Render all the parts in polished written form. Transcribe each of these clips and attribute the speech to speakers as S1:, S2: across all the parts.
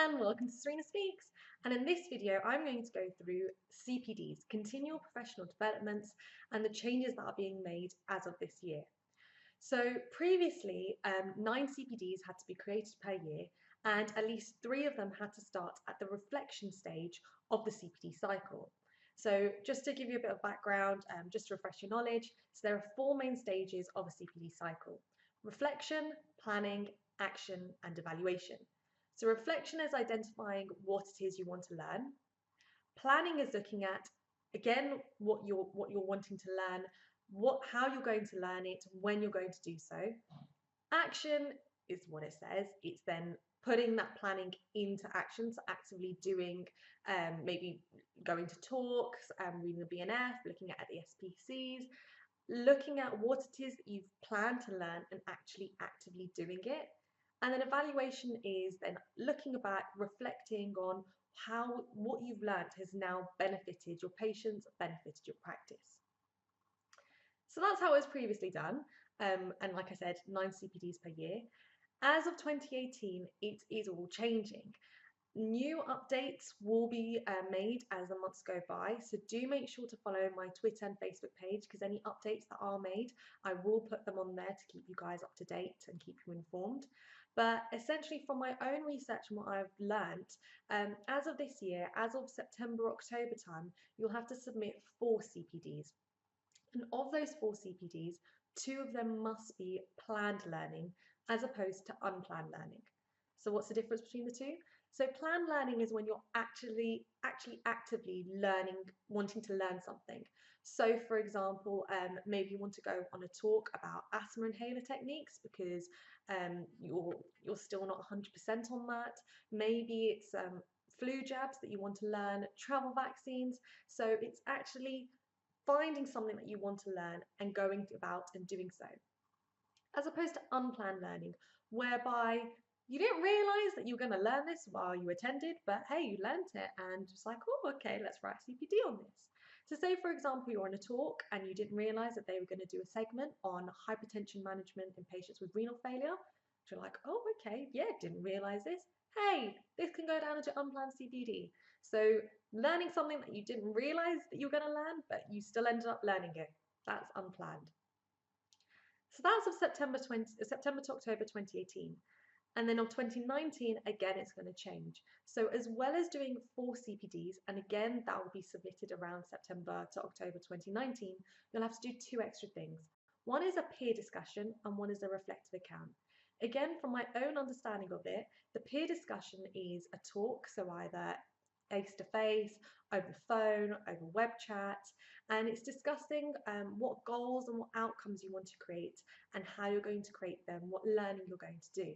S1: and welcome to Sureena Speaks. And in this video, I'm going to go through CPDs, continual professional developments, and the changes that are being made as of this year. So previously, 9 CPDs had to be created per year, and at least 3 of them had to start at the reflection stage of the CPD cycle. So just to give you a bit of background, just to refresh your knowledge, so there are 4 main stages of a CPD cycle: reflection, planning, action, and evaluation. So reflection is identifying what it is you want to learn. Planning is looking at, again, what you're wanting to learn, how you're going to learn it, when you're going to do so. Action is what it says. It's then putting that planning into action, so actively doing, maybe going to talks, reading the BNF, looking at the SPCs, looking at what it is that you've planned to learn and actually actively doing it. And then evaluation is then looking back, reflecting on how what you've learned has now benefited your patients, benefited your practice. So that's how it was previously done. And like I said, 9 CPDs per year. As of 2018, it is all changing. New updates will be made as the months go by, so do make sure to follow my Twitter and Facebook page, because any updates that are made, I will put them on there to keep you guys up to date and keep you informed. But essentially, from my own research and what I've learned, as of this year, as of September, October time, you'll have to submit 4 CPDs. And of those 4 CPDs, 2 of them must be planned learning as opposed to unplanned learning. So what's the difference between the two? So planned learning is when you're actually actively learning, wanting to learn something. So for example, maybe you want to go on a talk about asthma inhaler techniques because you're still not 100% on that. Maybe it's flu jabs that you want to learn, travel vaccines. So it's actually finding something that you want to learn and going about and doing so, as opposed to unplanned learning, whereby you didn't realize that you were going to learn this while you attended, but hey, you learnt it and just like, oh, okay, let's write CPD on this. So say, for example, you're on a talk and you didn't realize that they were going to do a segment on hypertension management in patients with renal failure. You're like, oh, okay, yeah, didn't realize this. Hey, this can go down into unplanned CPD. So learning something that you didn't realize that you were going to learn, but you still ended up learning it. That's unplanned. So that's of September to October 2018. And then of 2019, again, it's going to change. So as well as doing 4 CPDs, and again, that will be submitted around September to October 2019, you'll have to do 2 extra things. One is a peer discussion and one is a reflective account. Again, from my own understanding of it, the peer discussion is a talk, so either face-to-face, over the phone, over web chat, and it's discussing what goals and what outcomes you want to create and how you're going to create them, what learning you're going to do.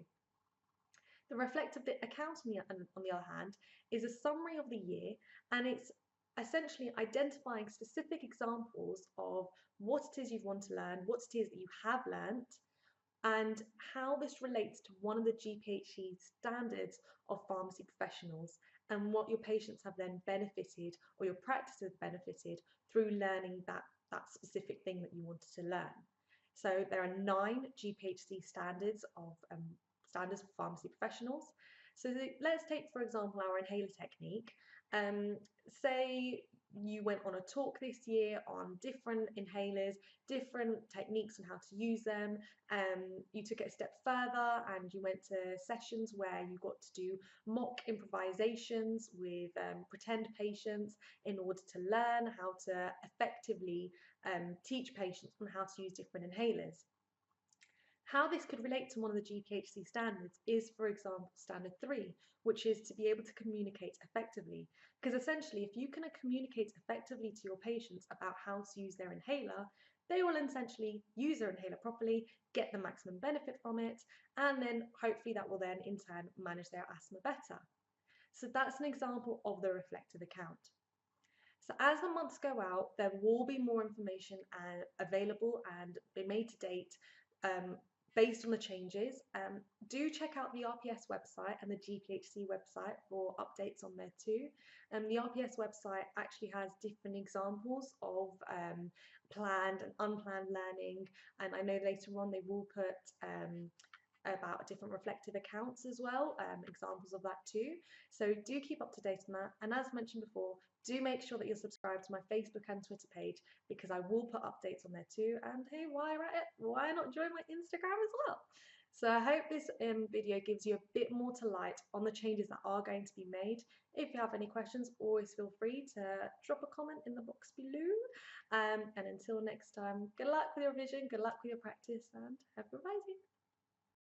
S1: The reflective account, on the other hand, is a summary of the year, and it's essentially identifying specific examples of what it is you want to learn, what it is that you have learnt, and how this relates to one of the GPHE standards of pharmacy professionals and what your patients have then benefited or your practice has benefited through learning that specific thing that you wanted to learn. So there are 9 GPHC standards of standards for pharmacy professionals. So let's take, for example, our inhaler technique. Say you went on a talk this year on different inhalers, different techniques on how to use them. You took it a step further and you went to sessions where you got to do mock improvisations with pretend patients in order to learn how to effectively teach patients on how to use different inhalers. How this could relate to one of the GPHC standards is, for example, standard 3, which is to be able to communicate effectively. Because essentially, if you can communicate effectively to your patients about how to use their inhaler, they will essentially use their inhaler properly, get the maximum benefit from it, and then hopefully that will then in turn manage their asthma better. So that's an example of the reflective account. So as the months go out, there will be more information available and be made to date based on the changes. Do check out the RPS website and the GPHC website for updates on there too. The RPS website actually has different examples of planned and unplanned learning, and I know later on they will put about different reflective accounts as well, examples of that too. So do keep up to date on that. And as mentioned before, do make sure that you're subscribed to my Facebook and Twitter page, because I will put updates on there too. And hey, while you're at it, why not join my Instagram as well? So I hope this video gives you a bit more to light on the changes that are going to be made. If you have any questions, always feel free to drop a comment in the box below. And until next time, good luck with your revision, good luck with your practice, and happy revising.